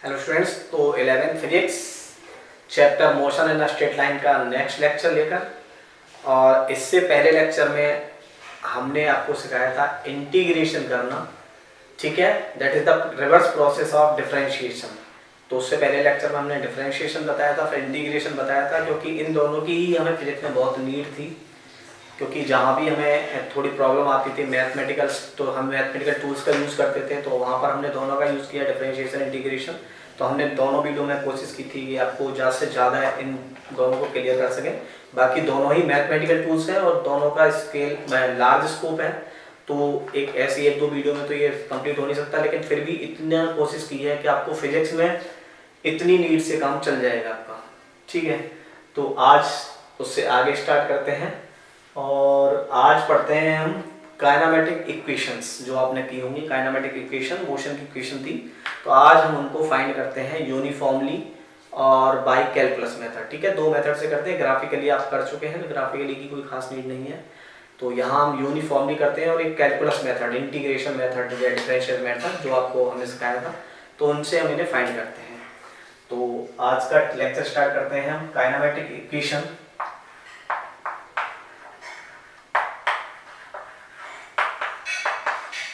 Hello students, तो 11th physics chapter motion in straight line का next lecture लेकर, और इससे पहले लेक्चर में हमने आपको सिखाया था इंटीग्रेशन करना। ठीक है, that is the reverse process of differentiation. तो उससे पहले लेक्चर में हमने डिफरेंशिएशन बताया था, फिर इंटीग्रेशन बताया था, क्योंकि इन दोनों की ही हमें फिजिक्स में बहुत नीड थी। क्योंकि जहाँ भी हमें थोड़ी प्रॉब्लम आती थी मैथमेटिकल, तो हम मैथमेटिकल टूल्स का यूज़ करते थे, तो वहाँ पर हमने दोनों का यूज़ किया, डिफरेंशिएशन, इंटीग्रेशन। तो हमने दोनों वीडियो में कोशिश की थी कि आपको ज़्यादा से ज़्यादा इन दोनों को क्लियर कर सकें। बाकी दोनों ही मैथमेटिकल टूल्स हैं और दोनों का स्केल लार्ज स्कोप है, तो एक ऐसी एक दो वीडियो में तो ये कंप्लीट हो नहीं सकता, लेकिन फिर भी इतना कोशिश की है कि आपको फिजिक्स में इतनी नीड से काम चल जाएगा आपका। ठीक है, तो आज उससे आगे स्टार्ट करते हैं और आज पढ़ते हैं हम काइनेमेटिक इक्वेशंस, जो आपने की होंगी। काइनेमेटिक इक्वेशन मोशन की इक्वेशन थी, तो आज हम उनको फाइंड करते हैं यूनिफॉर्मली और बाय कैलकुलस मेथड। ठीक है, दो मेथड से करते हैं। ग्राफिकली आप कर चुके हैं, तो ग्राफिकली की कोई खास नीड नहीं है। तो यहाँ हम यूनिफॉर्मली करते हैं और एक कैलकुलस मेथड, इंटीग्रेशन मेथड या डिफरेंशियल मेथड जो आपको हमने सिखाया था, तो उनसे हम इन्हें फाइंड करते हैं। तो आज का लेक्चर स्टार्ट करते हैं हम काइनेमेटिक इक्वेशन।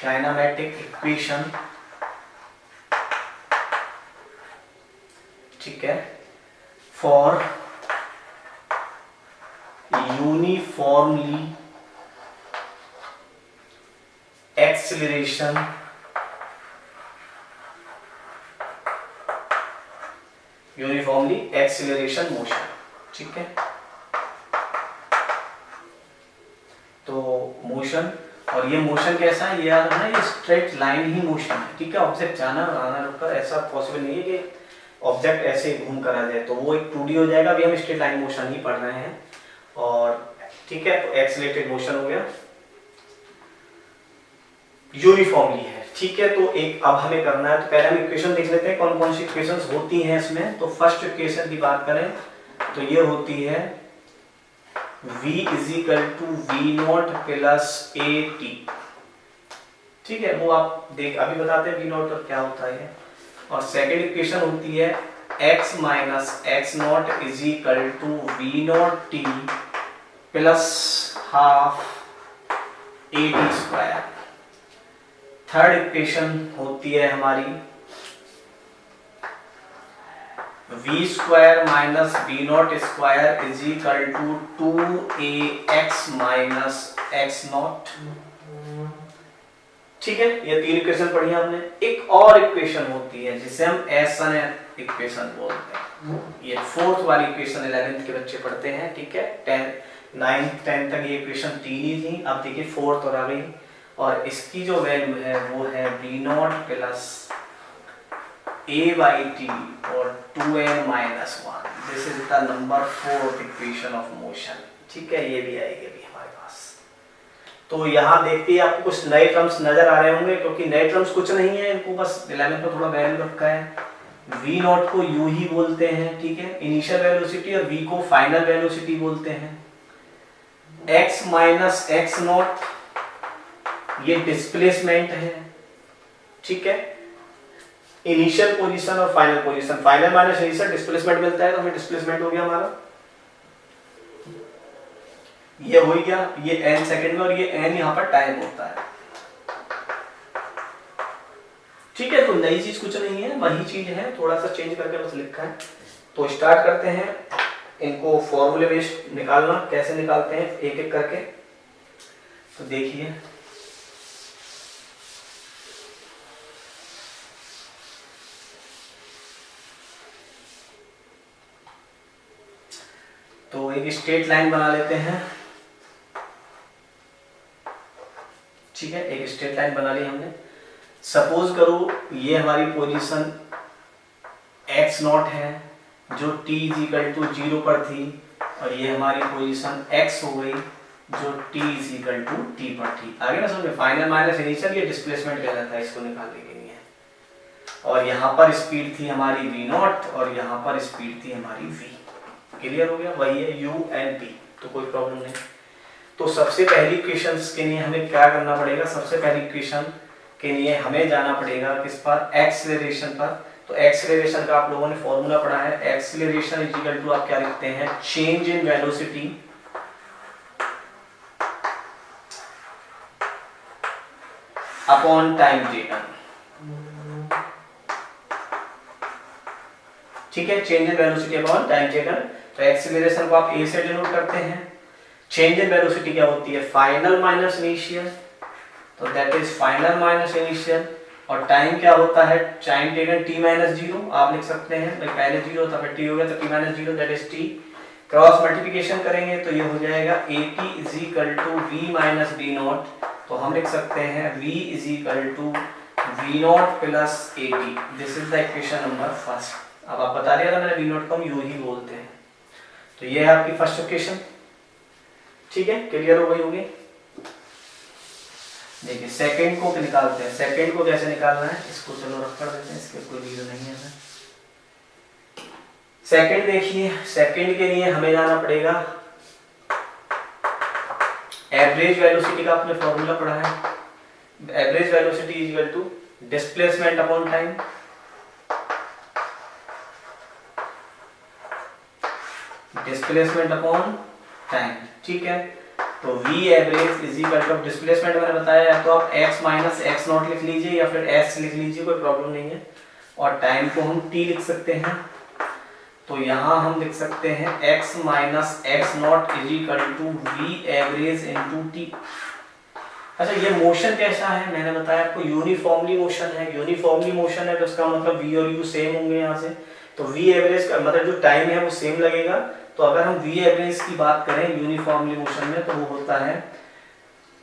काइनेमेटिक इक्वेशन, ठीक है, फॉर यूनिफॉर्मली एक्सीलरेशन मोशन। ठीक है, तो मोशन, और ये मोशन कैसा है, ये याद रखना, ये स्ट्रेट लाइन ही मोशन है। ठीक है, ऑब्जेक्ट जाना और आना रुककर, ऐसा पॉसिबल नहीं है कि ऑब्जेक्ट ऐसे ही घूम कर आ जाए, तो वो एक 2D हो जाएगा। अभी हम स्ट्रेट लाइन मोशन ही पढ़ रहे हैं। और ठीक है, तो एक्सीलरेटेड मोशन हो गया, यूनिफॉर्मली है। ठीक है, तो एक अब हमें करना है, तो पहले हम इक्वेशन देख लेते हैं कौन कौन सी इक्वेशंस होती हैं इसमें। तो फर्स्ट इक्वेशन की बात करें तो ये होती है v = v0 + at। ठीक है, वो आप देख अभी बताते हैं v0 और क्या होता है। और सेकंड इक्वेशन होती है x - x0 = v0t + ½ at²। Third equation होती है हमारी v² - v0² = 2ax - x0। ठीक है, ये तीन इक्वेशन पढ़ी हमने। एक और इक्वेशन होती है जिसे हम एसन इक्वेशन बोलते हैं। ये फोर्थ वाली इक्वेशन 11th के बच्चे पढ़ते हैं। ठीक है, 9th 10th तक ये इक्वेशन तीन ही थी, अब देखिए फोर्थ और आ गई। और इसकी जो वैल्यू है वो है v0 + a/t और 2n-1। This is the number 4th equation of motion. ठीक है, ये भी आएगी अभी हमारे पास। तो यहाँ देखते ही आपको कुछ नए टर्म्स नजर आ रहे होंगे, क्योंकि नए टर्म्स कुछ नहीं है, इनको बस 11th में थोड़ा वैल्यू रखा है। v0 को u ही बोलते हैं, ठीक है, इनिशियल वेलोसिटी, और v को फाइनल वेलोसिटी बोलते हैं। x - x0 ये डिस्प्लेसमेंट है। ठीक है, इनिशियल पोजीशन और final position, final minus initial displacement मिलता है, तो हमें डिस्प्लेसमेंट हो गया हमारा, ये हो गया, ये n सेकंड में, और ये n यहाँ पर टाइम होता है। ठीक है, तो नई चीज कुछ नहीं है, वही चीज है, थोड़ा सा चेंज करके बस लिखा है। तो स्टार्ट करते हैं इनको फॉर्मूले बेस्ड निकालना। कैसे निकालते हैं एक एक करके, तो देखिए। तो एक स्ट्रेट लाइन बना लेते हैं। ठीक है, एक स्ट्रेट लाइन बना ली हमने। सपोज करो ये हमारी पोजीशन x0 है, जो t = 0 पर थी, और ये हमारी पोजीशन x हो गई, जो t = t पर थी। आगे ना समझे, फाइनल माइनस इनिशियल, ये डिस्प्लेसमेंट कहलाता है, इसको निकालने के लिए। और यहाँ पर स्पीड थी हमारी v0 और यहाँ पर स्पीड थी हमारी v। क्लियर हो गया, वही है u and p, तो कोई प्रॉब्लम नहीं। तो सबसे पहली इक्वेशन के लिए हमें क्या करना पड़ेगा, सबसे पहली इक्वेशन के लिए हमें जाना पड़ेगा किस पर, एक्सेलरेशन पर। तो एक्सीलरेशन का आप लोगों ने फॉर्मूला पढ़ा है, एक्सीलरेशन इज इक्वल टू आप क्या लिखते हैं, change in velocity upon time taken. ठीक है, change in velocity upon time taken. तो एक्सीलरेशन को आप ए से डिनोट करते हैं। चेंज इन वेलोसिटी क्या होती है, फाइनल माइनस इनिशियल, तो that is final minus initial. और टाइम क्या होता है, टाइम टेकन t माइनस 0 आप लिख सकते हैं, भाई पहले 0 था फिर t हो गया तो t minus 0 that is t। Cross multiplication करेंगे तो ये हो जाएगा at is equal to v minus v naught, तो हम लिख सकते हैं v is equal to v naught plus at। This is the equation number first. अब आप बता दिया था मैंने v नॉट को हम u ही बोलते हैं। तो ये है आपकी फर्स्ट इक्वेशन। ठीक है, क्लियर हो गई होगी। देखिए सेकंड को निकालते हैं, सेकंड को कैसे निकालना है, इसको चलो रख कर देते हैं, इसके कोई रीजन नहीं है। सेकंड देखिए, सेकंड के लिए हमें जाना पड़ेगा, एवरेज वेलोसिटी का आपने फॉर्मूला पढ़ा है, average velocity is equal to displacement upon time. Displacement upon time, ठीक है। तो v average is equal to displacement मैंने बताया, या तो आप x माइनस एक्स नॉट लिख लीजिए या फिर s लिख लीजिए, कोई प्रॉब्लम नहीं है। और टाइम को हम t लिख सकते हैं, तो यहाँ हम लिख सकते हैं x minus x naught is equal to v average into t। अच्छा ये मोशन कैसा है, मैंने बताया आपको यूनिफॉर्मली मोशन है। यूनिफॉर्मली मोशन है तो इसका मतलब v और u सेम होंगे यहाँ से, तो v एवरेज का मतलब जो टाइम है वो सेम लगेगा। तो अगर हम v एवरेज की बात करें यूनिफॉर्मली मोशन में तो वो होता है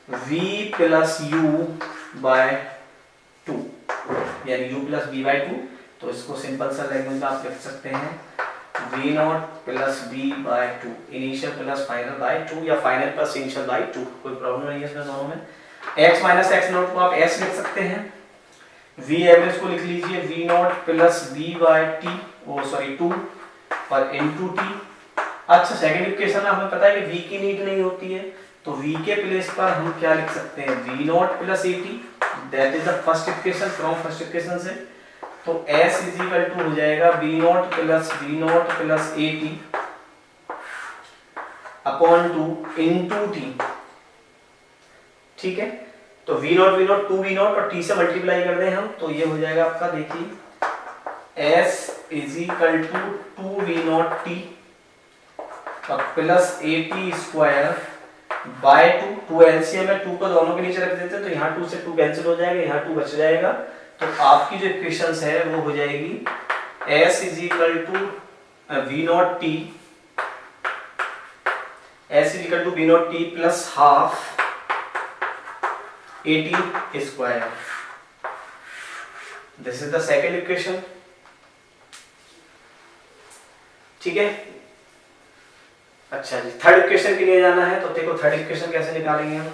v प्लस यू बाय 2, यानी u प्लस v बाय 2। तो इसको सिंपल सा लैंग्वेज में आप लिख सकते हैं v naught plus v by 2, initial plus final by 2 या फाइनल प्लस इनिशियल बाय 2, कोई प्रॉब्लम नहीं है इसमें दोनों में। x माइनस एक्स नॉट को आप s लिख सकते हैं, v एवरेज को लिख लीजिए v naught plus v by t, oh sorry 2 और इनटू t। अच्छा सेकंड इक्वेशन में हमें पता है कि v की नीड नहीं होती है, तो v के प्लेस पर हम क्या लिख सकते हैं, v naught plus at, that is the first equation from first equation से। तो s इज इक्वल टू हो जाएगा v naught plus at upon 2 into t। ठीक है, तो v नॉट 2v नॉट और t से मल्टीप्लाई कर दें हम, तो ये हो जाएगा आपका, देखिए s is equal to 2v naught t और plus at square by 2 LCM है, 2 को दोनों के नीचे रख देते हैं तो यहाँ 2 से 2 कैंसिल हो जाएगा, यहाँ 2 बच जाएगा। तो आपकी जो इक्वेशंस है वो हो जाएगी s is equal to v naught t, s is equal to v naught t plus half at square. This is the second equation. ठीक है, अच्छा जी थर्ड इक्वेशन के लिए जाना है, तो देखो थर्ड इक्वेशन कैसे निकालेंगे हम।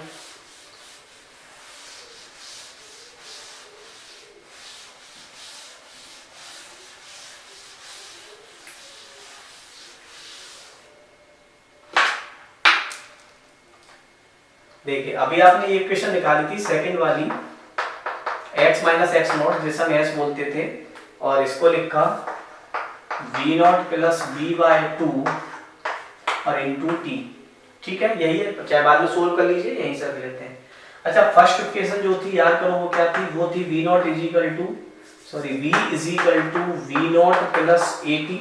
देखिए अभी आपने ये इक्वेशन निकाली थी सेकंड वाली, x माइनस एक्स नॉट जिसे हम s बोलते थे, और इसको लिखा v naught plus v by 2 और इनटू t। ठीक है, यही है, चाहे बाद में सोल्व कर लीजिए, यहीं से कर लेते हैं। अच्छा फर्स्ट इक्वेशन जो थी याद करो वो क्या थी, वो थी v not is equal to v naught plus at।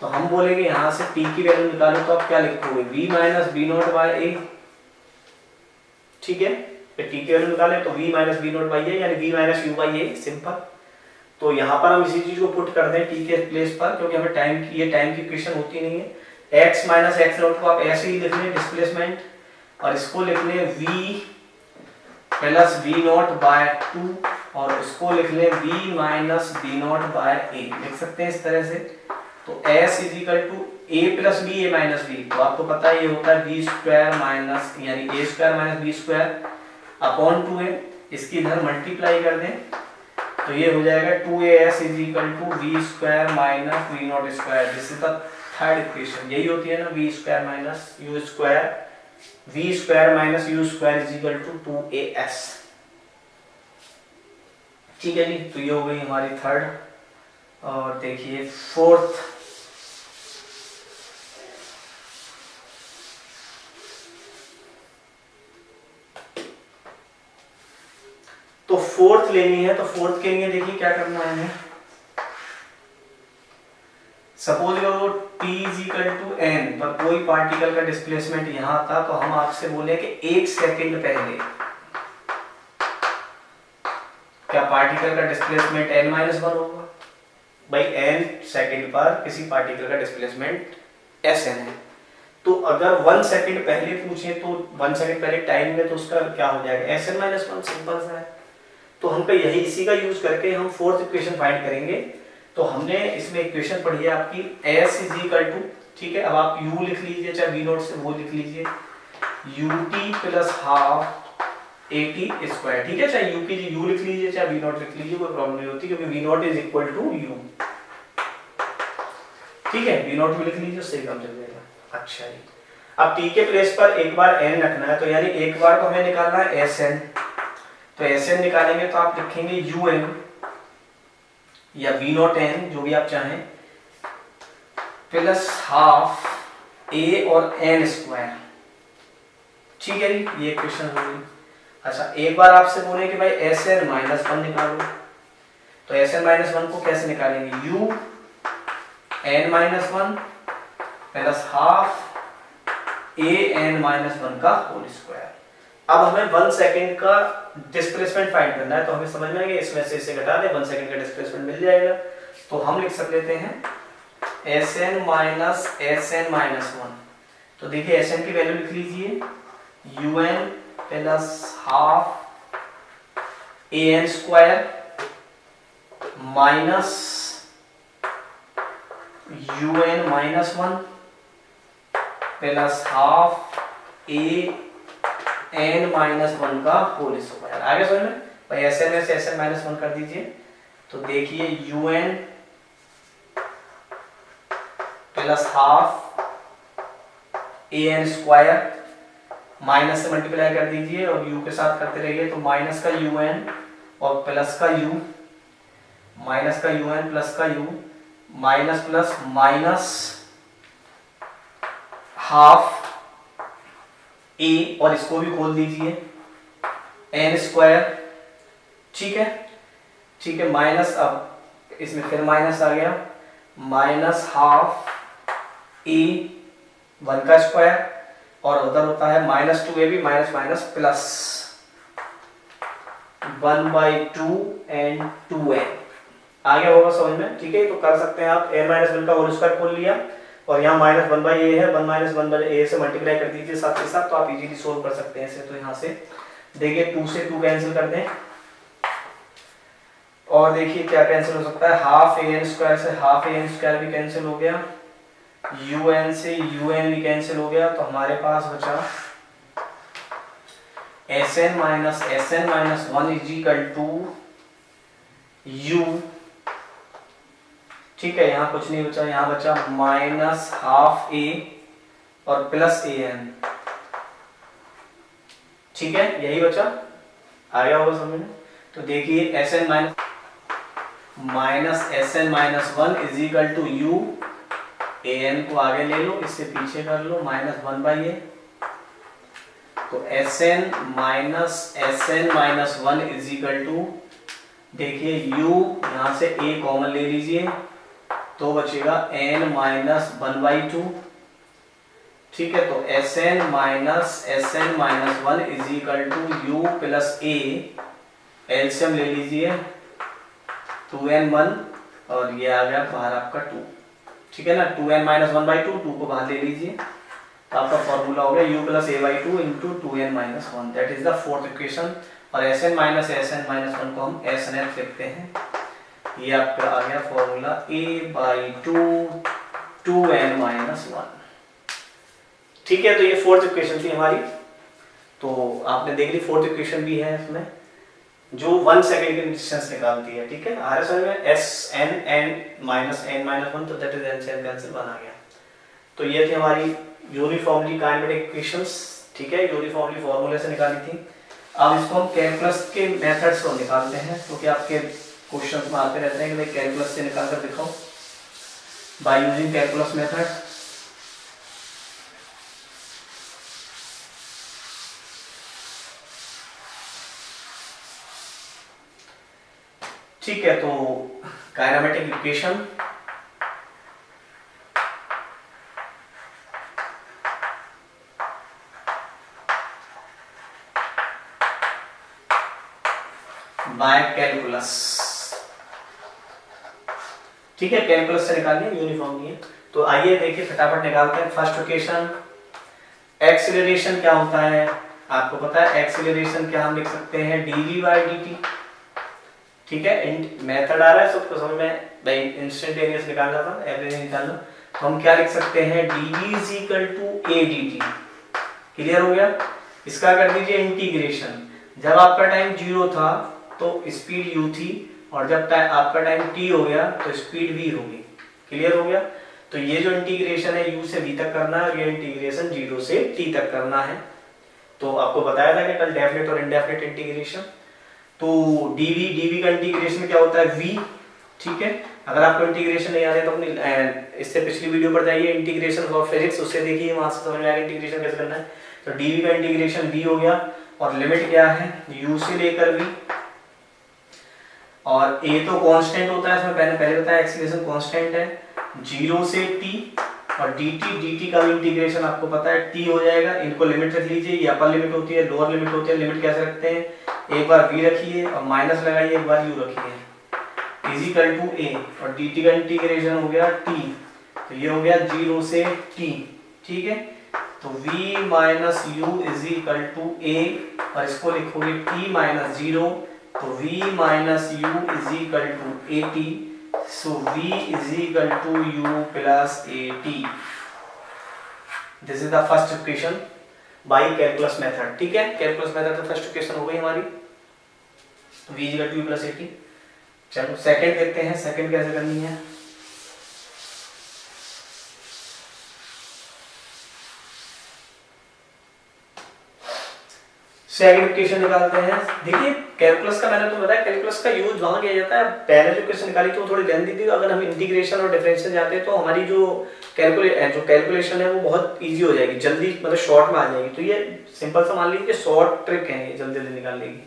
तो हम बोलेंगे यहाँ से t की वैल्यू निकालो, तो आप क्या लिखोगे v minus v nought by a। ठीक है, तो t की वैल्यू निकाले तो v minus v nought by a यानी v minus u by a, simple. तो यहाँ पर हम इसी चीज को पुट कर दें t के प्लेस पर, क्योंकि हमें टाइम की ये टाइम की इक्वेशन होती नहीं है। x माइनस एक्स नॉट को आप ऐसे ही लिख लें डिस्प्लेसमेंट, और इसको लिख लें v plus v nought by 2 और इसको लिख लें v minus v nought by a, लिख सकते हैं इस तरह से। तो s is equal to a plus b a minus b, तो आपको पता है ये होता है b स्क्वायर माइनस यानी a square minus b square upon 2a, इसकी इधर मल्टीप्लाई कर दें तो ये हो जाएगा 2as is equal to v square minus v nought square. This is the third equation, यही होती है ना v square minus u square, v square minus u square is equal to 2as। ठीक है जी, तो ये हो गई हमारी थर्ड और देखिए फोर्थ, तो फोर्थ लेनी है, तो फोर्थ के लिए देखिए क्या करना है हमें। सपोज करो t is equal to n पर कोई पार्टिकल का डिस्प्लेसमेंट यहां था, तो हम आपसे बोले कि 1 सेकंड पहले क्या पार्टिकल का डिस्प्लेसमेंट n-1 होगा। भाई n सेकंड पर किसी पार्टिकल का डिस्प्लेसमेंट sn है, तो अगर 1 सेकंड पहले पूछे तो 1 सेकंड पहले टाइम में तो उसका क्या हो जाएगा sn-1, सिंपल सा है। तो हमको यही इसी का यूज करके हम फोर्थ इक्वेशन फाइंड करेंगे। तो हमने इसमें इक्वेशन पढ़ी है आपकी s इज इक्वल टू, ठीक है, अब आप u लिख लीजिए, चाहे v नॉट से वो लिख लीजिए, ut plus half at square, ठीक है, चाहे u की u लिख लीजिए चाहे v नॉट लिख लीजिए, कोई प्रॉब्लम नहीं होती, क्योंकि v not is equal to u, ठीक है, v नॉट भी लिख लीजिए, उससे काम चल जाएगा। अच्छा जी, अब t के प्लेस पर एक बार n रखना है, तो यानी एक बार को हमें निकालना है sn, तो sn निकालेंगे तो आप लिखेंगे un या v नॉट n जो भी आप चाहें, प्लस हाफ a और n स्क्वायर, ठीक है जी, ये क्वेश्चन हो गई। अच्छा, एक बार आपसे बोले कि भाई sn-1 निकालो, तो sn-1 को कैसे निकालेंगे, u n-1 plus half a n-1 का होल स्क्वायर। अब हमें 1 सेकंड का डिस्प्लेसमेंट फाइंड करना है, तो हमें समझ में आएगा इसमें से इसे घटा दे 1 सेकंड का डिस्प्लेसमेंट मिल जाएगा। तो हम लिख सकते हैं sn-1, तो देखिए sn की वैल्यू लिख लीजिए un plus half an square minus un-1 plus half an-1 का होल स्क्वायर। आगे समझ में भाई sn में से sn-1 कर दीजिए, तो देखिए un plus half an square minus से मल्टीप्लाई कर दीजिए और u के साथ करते रहिए, तो माइनस का un और प्लस का u, माइनस का un प्लस का u, minus plus minus half a और इसको भी खोल दीजिए n स्क्वायर, ठीक है, ठीक है, माइनस, अब इसमें फिर माइनस आ गया, माइनस हाफ a 1 का स्क्वायर और उधर होता है -2ab minus minus plus 1/2 and 2n। आ गया होगा समझ में, ठीक है, तो कर सकते हैं आप n-1 का होल स्क्वायर खोल लिया और यहाँ -1/a है, 1 - 1/a से मल्टीप्लाई कर दीजिए साथ के साथ, तो आप इजीली सोल्व कर सकते हैं इसे। तो यहाँ से देखिए 2 से 2 कैंसिल कर दें और देखिए क्या कैंसिल हो सकता है, हाफ an स्क्वायर से हाफ an स्क्वायर भी कैंसिल हो गया, un से un भी कैंसिल हो गया, तो हमारे पास बचा sn-1 is equal to u, ठीक है, यहाँ कुछ नहीं बचा, यहाँ बचा माइनस हाफ a और प्लस an, ठीक है, यही बचा। आ गया होगा समझ में, तो देखिए sn-1 is equal to u, an को आगे ले लो, इससे पीछे कर लो, -1/a, तो sn-1 इज इक्वल टू, देखिए u यहाँ से a कॉमन ले लीजिए, तो बचेगा n-1/2, ठीक है, तो sn-1 is equal to u plus a, LCM ले लीजिए 2n-1 और ये आ गया बाहर आपका 2, ठीक है ना, 2n-1/2, 2 को बाहर ले लीजिए, तो आपका फॉर्मूला हो गया u plus a/2 into 2n-1, that is the fourth equation. और sn-1 को हम snf लिखते हैं, ये आपका आ गया फॉर्मूला a/2 2n-1, ठीक है, तो ये फोर्थ इक्वेशन थी हमारी। तो आपने देख ली फोर्थ इक्वेशन भी है इसमें जो 1 सेकंड की डिस्टेंस निकालती है, ठीक है, आर एस में n-1, तो दैट इज n कैंसिल 1 आ गया। तो ये थी हमारी यूनिफॉर्मली काइनेमेटिक इक्वेशंस, ठीक है, यूनिफॉर्मली फॉर्मूले से निकाली थी। अब इसको हम कैलकुलस के मेथड से निकालते हैं, क्योंकि आपके क्वेश्चंस में आते रहते हैं कि भाई कैलकुलस से निकाल कर दिखाओ बाय यूजिंग कैलकुलस मेथड। ठीक है, तो काइनेमेटिक इक्वेशन बाय कैलकुलस। ठीक है, कैलकुलस से निकालनी है, यूनिफॉर्म नहीं है। तो आइए देखिए फटाफट निकालते हैं। फर्स्ट इक्वेशन, एक्सीलरेशन क्या होता है आपको पता है। एक्सीलरेशन क्या हम लिख सकते हैं, dv बाय dt। ठीक है, मेथड आ रहा है सबको समझ में, भाई इंस्टेंटेनियस निकालना था, एवरेज निकालना। तो हम क्या लिख सकते हैं, dv is equal to a dt। Clear हो गया। इसका कर दीजिए इंटीग्रेशन। जब आपका टाइम 0 था तो स्पीड u थी, और जब आपका टाइम t हो गया तो स्पीड v होगी। क्लियर हो गया। तो ये जो इंटीग्रेशन है u से v तक करना है, और ये इंटीग्रेशन 0 से t तक करना है। तो आपको बताया था कि कल डेफिनेट और इनडेफिनेट इंटीग्रेशन। तो dv का इंटीग्रेशन क्या होता है, v। ठीक है, अगर आपको इंटीग्रेशन नहीं आ रहा है तो अपनी इससे पिछली वीडियो पर जाइए, इंटीग्रेशन ऑफ फिजिक्स, उससे देखिए, वहां से समझ में आएगा इंटीग्रेशन कैसे करना है। तो dv का इंटीग्रेशन v हो गया, और लिमिट क्या है, u से लेकर v। और a तो कांस्टेंट होता है, इसमें पहले बताया एक्सीलरेशन कांस्टेंट है, 0 से t। और dt का भी इंटीग्रेशन आपको पता है t हो जाएगा। इनको लिमिट रख लीजिए, ये अपर लिमिट होती है, लोअर लिमिट होती है। लिमिट कैसे रखते हैं, एक बार v रखिए और माइनस लगाइए, एक बार u रखिए, इज इक्वल टू a। और dt का इंटीग्रेशन हो गया t, तो ये हो गया 0 से t। ठीक है, तो v minus u is equal to a, और इसको लिखोगे t माइनस 0, तो v minus u is equal to at। So v is equal to u plus at। This is the first equation by calculus method. ठीक है, calculus method तो first equation हो गई हमारी, v is equal to u plus at। चलो second देखते हैं, second कैसे करनी है। सेकंड इक्वेशन निकालते हैं। देखिए कैलकुलस का मैंने तो बताया, कैलकुलस का यूज वहां किया जाता है। पहले जो क्वेश्चन निकाली थी वो थोड़ी लेंथी थी। अगर हम इंटीग्रेशन और डिफरेंशियल जाते हैं तो हमारी जो कैलकुलेशन है वो बहुत इजी हो जाएगी, जल्दी मतलब शॉर्ट में आ जाएगी। तो ये सिंपल सा मान लीजिए शॉर्ट ट्रिक है, ये जल्दी जल्दी निकालने की।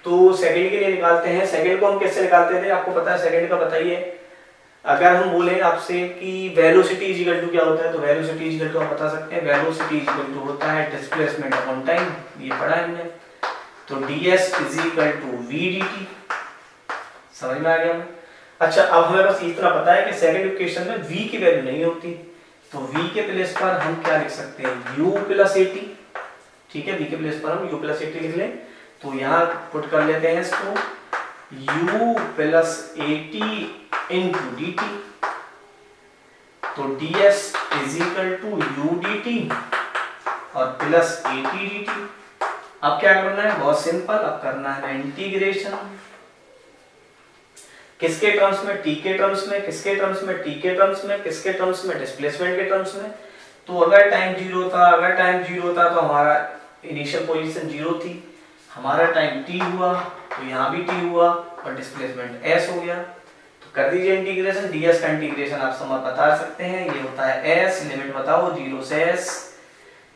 तो सेकंड के लिए निकालते हैं। सेकंड को हम कैसे निकालते थे आपको पता है, सेकंड का बताइए। अगर हम बोले आपसे कि वेलोसिटी इज इक्वल टू क्या होता है, तो वेलोसिटी इज इक्वल टू आप बता सकते हैं, वेलोसिटी इज इक्वल टू होता है डिस्प्लेसमेंट अपॉन टाइम, ये पढ़ा है हमने। तो ds is equal to v dt, समझ में आ गया हमें। अच्छा, अब हमें बस इतना पता है कि सेकंड इक्वेशन में v की वैल्यू नहीं होती, तो v के प्लेस पर हम क्या लिख सकते हैं, u प्लस at। ठीक है, v के प्लेस पर हम u प्लस at लिख लें। तो यहाँ पुट कर लेते हैं इसको, u plus at into dt। तो ds is equal to u dt और प्लस at dt। अब क्या करना है, बहुत सिंपल, अब करना है इंटीग्रेशन। किसके टर्म्स में, t के टर्म्स में, किसके टर्म्स में, t के टर्म्स में, किसके टर्म्स में, डिस्प्लेसमेंट के टर्म्स में। तो अगर टाइम 0 था, अगर टाइम 0 था तो हमारा इनिशियल पोजीशन 0 थी, हमारा टाइम t हुआ तो यहाँ भी t हुआ, और डिस्प्लेसमेंट s हो गया। तो कर दीजिए इंटीग्रेशन। ds का इंटीग्रेशन आप समझ बता सकते हैं, ये होता है s, लिमिट बताओ 0 से s,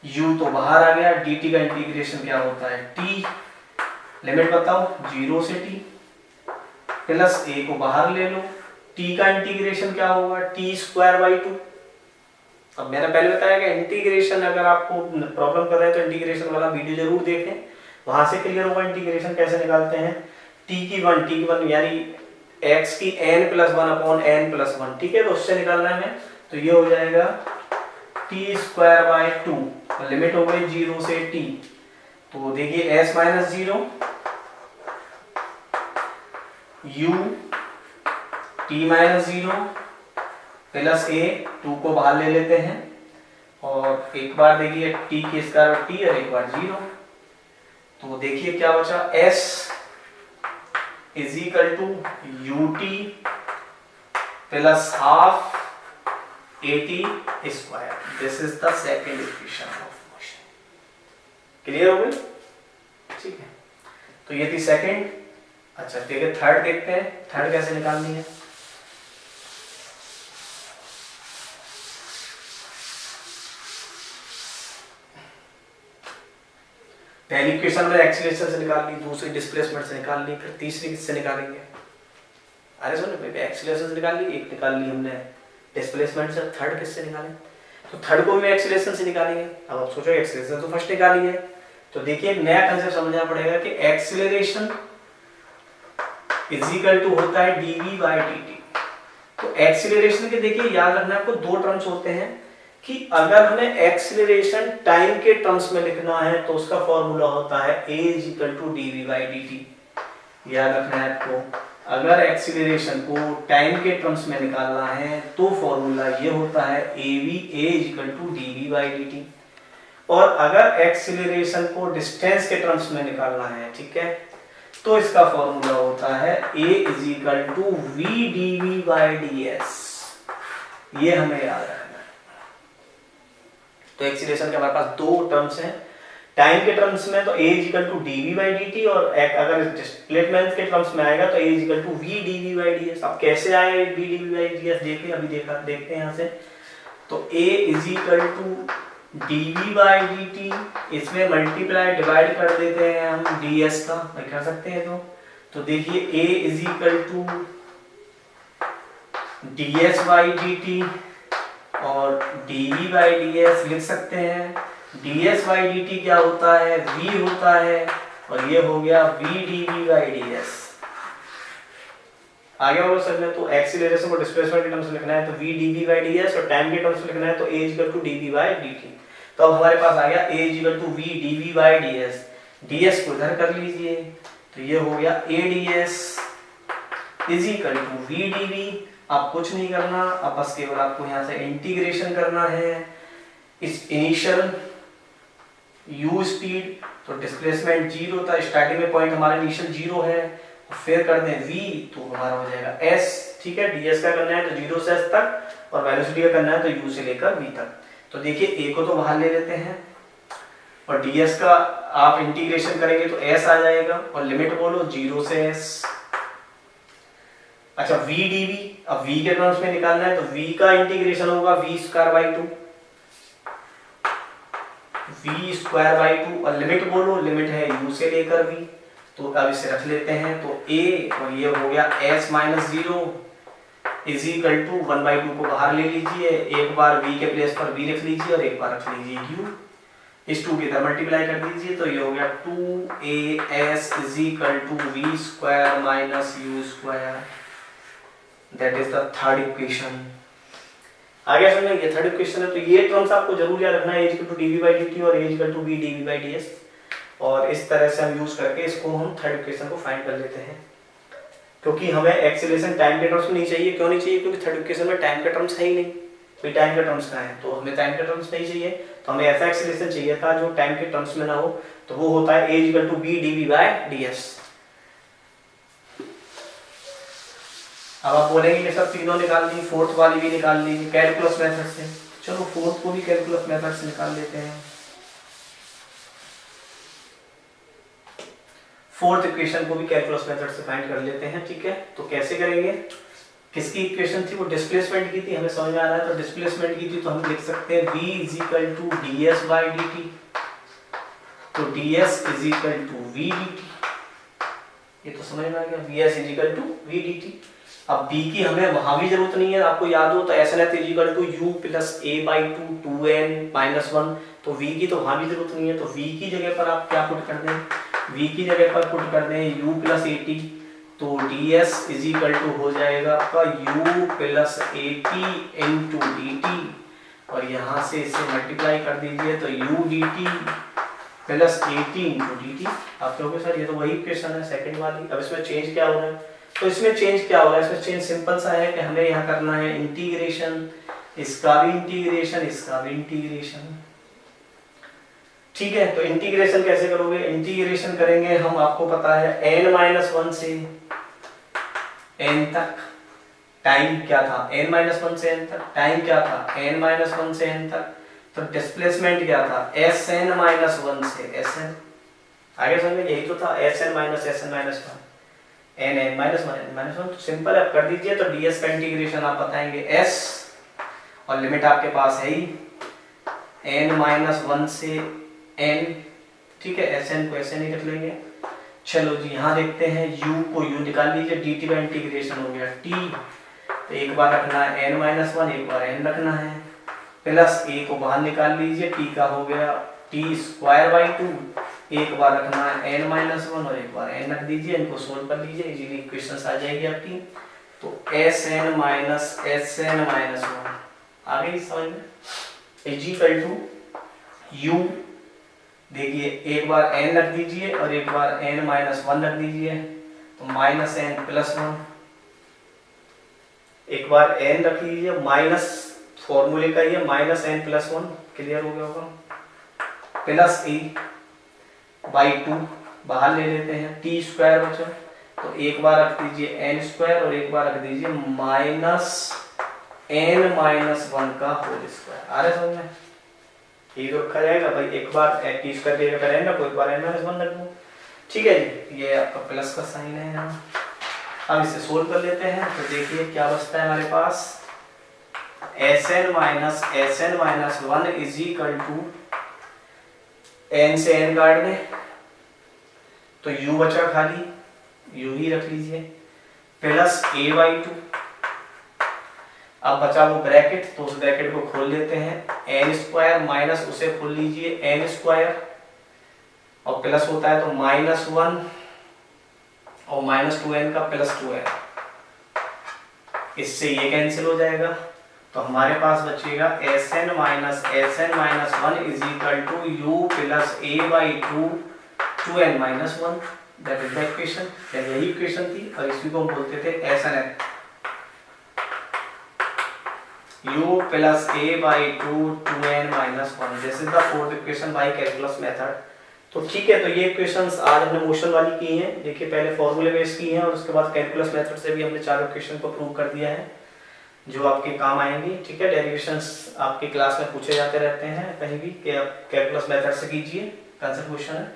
u तो बाहर आ गया, dt का इंटीग्रेशन क्या होता है t, लिमिट बताओ 0 से t, प्लस a को बाहर ले लो, t का इंटीग्रेशन क्या होगा, t स्क्वायर बाई 2। अब मैंने पहले बताया कि इंटीग्रेशन अगर आपको प्रॉब्लम कर रहे हैं तो इंटीग्रेशन वाला वीडियो जरूर देखें, वहां से क्लियर होगा इंटीग्रेशन कैसे निकालते हैं। t की 1 यानी x की n plus 1 upon n plus 1। ठीक है, तो उससे निकालना है हमें, तो ये हो जाएगा t स्क्वायर बाई 2, लिमिट हो गई 0 से t। तो देखिए s minus 0, u t minus 0 plus a, 2 को बाहर ले लेते हैं, और एक बार देखिए t के स्क्वायर और t, और एक बार 0। तो देखिए क्या बचा, s is equal to ut plus half at square. This is the second equation of motion. Clear हो गई, ठीक है। तो ये थी सेकंड। अच्छा ठीक है, थर्ड देखते हैं, थर्ड कैसे निकालनी है। पहली इक्वेशन में एक्सीलरेशन से निकाल ली, दूसरी डिस्प्लेसमेंट से निकाल ली, फिर तीसरी किससे निकालेंगे? अरे सुनो, एक्सीलरेशन से निकाल ली, एक निकाल ली हमने डिस्प्लेसमेंट से, थर्ड किससे निकालें? तो थर्ड को भी एक्सीलरेशन से निकालेंगे। अब आप सोचो एक्सीलरेशन तो फर्स्ट निकाली है, तो देखिए एक नया कंसेप्ट समझना पड़ेगा कि एक्सीलरेशन इज इक्वल टू होता है dv बाय dt। तो एक्सीलरेशन के देखिए याद रखना आपको दो टर्म्स होते हैं कि अगर हमें एक्सीलरेशन टाइम के टर्म्स में लिखना है तो उसका फॉर्मूला होता है a is equal to dv by dt। याद रखना है आपको, अगर एक्सीलरेशन को टाइम के टर्म्स में निकालना है तो फॉर्मूला ये होता है av a is equal to dv by dt। और अगर एक्सीलरेशन को डिस्टेंस के टर्म्स में निकालना है, ठीक है, तो इसका फॉर्मूला होता है a is equal to v dv by ds। ये हमें याद रखना है। तो एक्सीलरेशन के हमारे पास दो टर्म्स हैं, टाइम के टर्म्स में तो a is equal to dv by dt, और अगर डिस्प्लेसमेंट के टर्म्स में आएगा तो a is equal to v dv by ds। अब कैसे आए v dv बाय ds देखिए, अभी देखते हैं यहाँ से। तो a is equal to dv by dt, इसमें मल्टीप्लाई डिवाइड कर देते हैं हम ds का, कर सकते हैं। तो देखिए a is equal to ds by dt और dv बाय ds लिख सकते हैं। ds बाय dt क्या होता है? v होता है, और ये हो गया v dv बाय ds। आगे और समझ में, तो एक्सीलरेशन को डिस्प्लेसमेंट के टर्म्स में लिखना है तो v dv बाय ds, और टाइम के टर्म्स में लिखना है तो a equal to dv by dt। तो अब हमारे पास आ गया a equal to v dv by ds। ds को इधर कर लीजिए, तो ये हो गया a ds is equal to v dv। अब कुछ नहीं करना, अब बस केवल आपको यहाँ से इंटीग्रेशन करना है इस इनिशियल u स्पीड, तो डिस्प्लेसमेंट 0 था, स्टार्टिंग में पॉइंट हमारा इनिशियल 0 है, फिर कर दें v तो हमारा हो जाएगा s, ठीक है। ds का करना है तो 0 से s तक, और वेलोसिटी का करना है तो u से लेकर v तक। तो देखिए a को तो बाहर ले लेते हैं, और ds का आप इंटीग्रेशन करेंगे तो s आ जाएगा, और लिमिट बोलो 0 से s। अच्छा v dv, अब v के टर्म्स में निकालना है तो v का इंटीग्रेशन होगा v square by 2, v square by 2, और लिमिट बोलो, लिमिट है u से लेकर v। तो अब इसे रख लेते हैं, तो a, और ये हो गया s minus 0 is equal to 1/2 को बाहर ले लीजिए, एक बार v के प्लेस पर v रख लीजिए और एक बार रख लीजिए u, इस 2 के इधर मल्टीप्लाई कर दीजिए, तो ये हो गया 2as is equal to v square minus u square. That is the third equation. आगे समझ में, ये थर्ड इक्वेशन है, तो ये टर्म्स आपको जरूर याद रखना है, a equal to dv by dt और a equal to v dv by ds, और इस तरह से हम यूज करके इसको हम थर्ड इक्वेशन को फाइंड कर लेते हैं। क्योंकि हमें एक्सीलरेशन टाइम के टर्म्स में नहीं चाहिए, क्यों नहीं चाहिए? क्योंकि थर्ड इक्वेशन में टाइम के टर्म्स है ही नहीं, भाई टाइम के टर्म्स कहाँ है, तो हमें टाइम के टर्म्स नहीं चाहिए, तो हमें ऐसा एक्सीलरेशन चाहिए था जो टाइम के टर्म्स में ना हो, तो वो होता है a equal to v dv by ds। अब आप बोलेंगे कि सब तीनों निकाल दी, फोर्थ वाली भी निकाल ली कैलकुलस मेथड से, चलो फोर्थ को भी कैलकुलस मेथड से निकाल लेते हैं। फोर्थ इक्वेशन को भी कैलकुलस मेथड से फाइंड कर लेते हैं, ठीक है। तो कैसे करेंगे? किसकी इक्वेशन थी? वो डिस्प्लेसमेंट की थी, हमें समझ में आ रहा है, तो डिस्प्लेसमेंट की थी, तो हम लिख सकते हैं v is equal to ds by dt, तो ds is equal to v dt, ये तो समझ में आ गया, vs is equal to v dt। अब b की हमें वहां भी जरूरत नहीं है, आपको याद हो तो ऐसा नहीं is equal to u plus a by 2 2n minus 1, तो v की तो वहां भी जरूरत नहीं है, तो v की जगह पर आप क्या पुट कर दें? v की जगह पर पुट कर दें u प्लस at, तो ds इज इक्वल टू हो जाएगा आपका u plus at into dt, और यहाँ से इसे मल्टीप्लाई कर दीजिए तो u dt plus at into dt। आप कहोगे सर ये तो वही इक्वेशन है सेकंड वाली, अब इसमें चेंज क्या हो रहा है? तो इसमें चेंज क्या हो रहा है? इसमें चेंज सिंपल सा है कि हमें यहाँ करना है इंटीग्रेशन, इसका भी इंटीग्रेशन, इसका भी इंटीग्रेशन, ठीक है। तो इंटीग्रेशन कैसे करोगे? इंटीग्रेशन करेंगे हम, आपको पता है n-1 से n तक टाइम क्या था, n-1 से n तक टाइम क्या था, n-1 से n तक, तो डिस्प्लेसमेंट क्या था, sn-1 से sn। आगे समझ में, यही तो था sn-sn-1, n n minus one, तो सिंपल है, आप कर दीजिए। तो ds का इंटीग्रेशन आप बताएंगे s, और लिमिट आपके पास है ही n-1 से n, ठीक है। sn को ऐसे नहीं रख लेंगे। चलो जी यहाँ देखते हैं, u को u निकाल लीजिए, dt का इंटीग्रेशन हो गया t, तो एक बार रखना है n-1, एक बार n रखना है, प्लस a को बाहर निकाल लीजिए, t का हो गया t²/2, एक बार रखना है n-1 और एक बार n रख दीजिए, इनको सोल्व कर लीजिए, इजीली इक्वेशंस आ जाएगी आपकी। तो Sn-1 आ गई समझ में, इज इक्वल टू u, देखिए एक बार n रख दीजिए और एक बार n-1 रख दीजिए, तो -n+1, एक बार n रख लीजिए, माइनस फॉर्मूले का ये -n+1, क्लियर हो गया होगा, प्लस e/2 बाहर ले लेते हैं, t² बचा, तो एक बार रख दीजिए n² और एक बार रख दीजिए -n-1 का होल स्क्वायर। आ रहा है समझ में, ये तो रखा जाएगा भाई, एक बार t² की जगह n रखो, एक बार n-1 रख दो, ठीक है जी। ये आपका प्लस का साइन है यहाँ। अब इसे सोल्व कर लेते हैं, तो देखिए क्या बचता है हमारे पास, Sn-1 is equal to, n से n काट दें तो u बचा खाली, u ही रख लीजिए, प्लस a/2, अब बचा वो ब्रैकेट, तो उस ब्रैकेट को खोल लेते हैं, n² माइनस उसे खोल लीजिए n² और प्लस होता है तो -1 और -2n का प्लस 2n, इससे ये कैंसिल हो जाएगा, तो हमारे पास बचेगा Sn-1 is equal to u plus a/2 2n-1, that is the equation, यही इक्वेशन थी, और इसी को हम बोलते थे Sn, u plus a/2 2n-1, this is the fourth equation by calculus method. तो ठीक है, तो ये इक्वेशंस आज हमने मोशन वाली की हैं, देखिए पहले फॉर्मूले बेस की हैं और उसके बाद कैलकुलस मेथड से भी हमने 4 इक्वेशन को प्रूव कर दिया है, जो आपके काम आएंगी, ठीक है। डेरिवेशंस आपकी क्लास में पूछे जाते रहते हैं कहीं भी, कि आप कैलकुलस मेथड से कीजिए, कंसेप्ट क्वेश्चन है।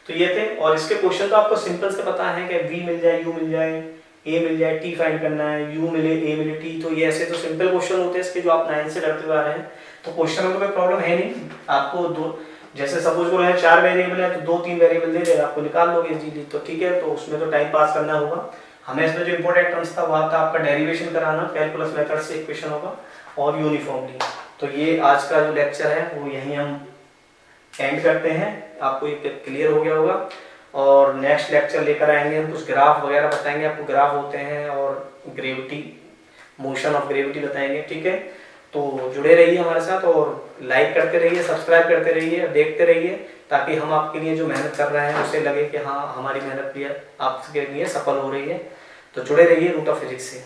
तो ये थे, और इसके क्वेश्चन तो आपको सिंपल से पता है कि v मिल जाए, u मिल जाए, a मिल जाए, t फाइंड करना है, u मिले, a मिले, t, तो ये ऐसे तो सिंपल क्वेश्चन होते हैं इसके, जो आप 9 से करते हुए आ रहे हैं, तो क्वेश्चन में तो कोई प्रॉब्लम है नहीं। आपको दो, जैसे सपोज को 4 वेरिएबल है तो 2-3 वेरिएबल दे देगा, आपको निकाल लोगे इजीली, तो ठीक है। तो उसमें तो टाइम पास करना होगा, हमें इसमें जो इंपॉर्टेंट टर्म्स था वह था आपका डेरिवेशन कराना कैलकुलस मेथड से इक्वेशन होगा, और यूनिफॉर्मली। तो ये आज का जो लेक्चर है वो यहीं हम एंड करते हैं, आपको ये क्लियर हो गया होगा, और नेक्स्ट लेक्चर लेकर आएंगे हम, कुछ ग्राफ वगैरह बताएंगे आपको, ग्राफ होते हैं, और ग्रेविटी, मोशन ऑफ ग्रेविटी बताएंगे, ठीक है। तो जुड़े रहिए हमारे साथ, और लाइक करते रहिए, सब्सक्राइब करते रहिए, देखते रहिए, ताकि हम आपके लिए जो मेहनत कर रहे हैं उसे लगे कि हाँ हमारी मेहनत भी आपके लिए सफल हो रही है। तो जुड़े रहिए रूट ऑफ फिजिक्स से।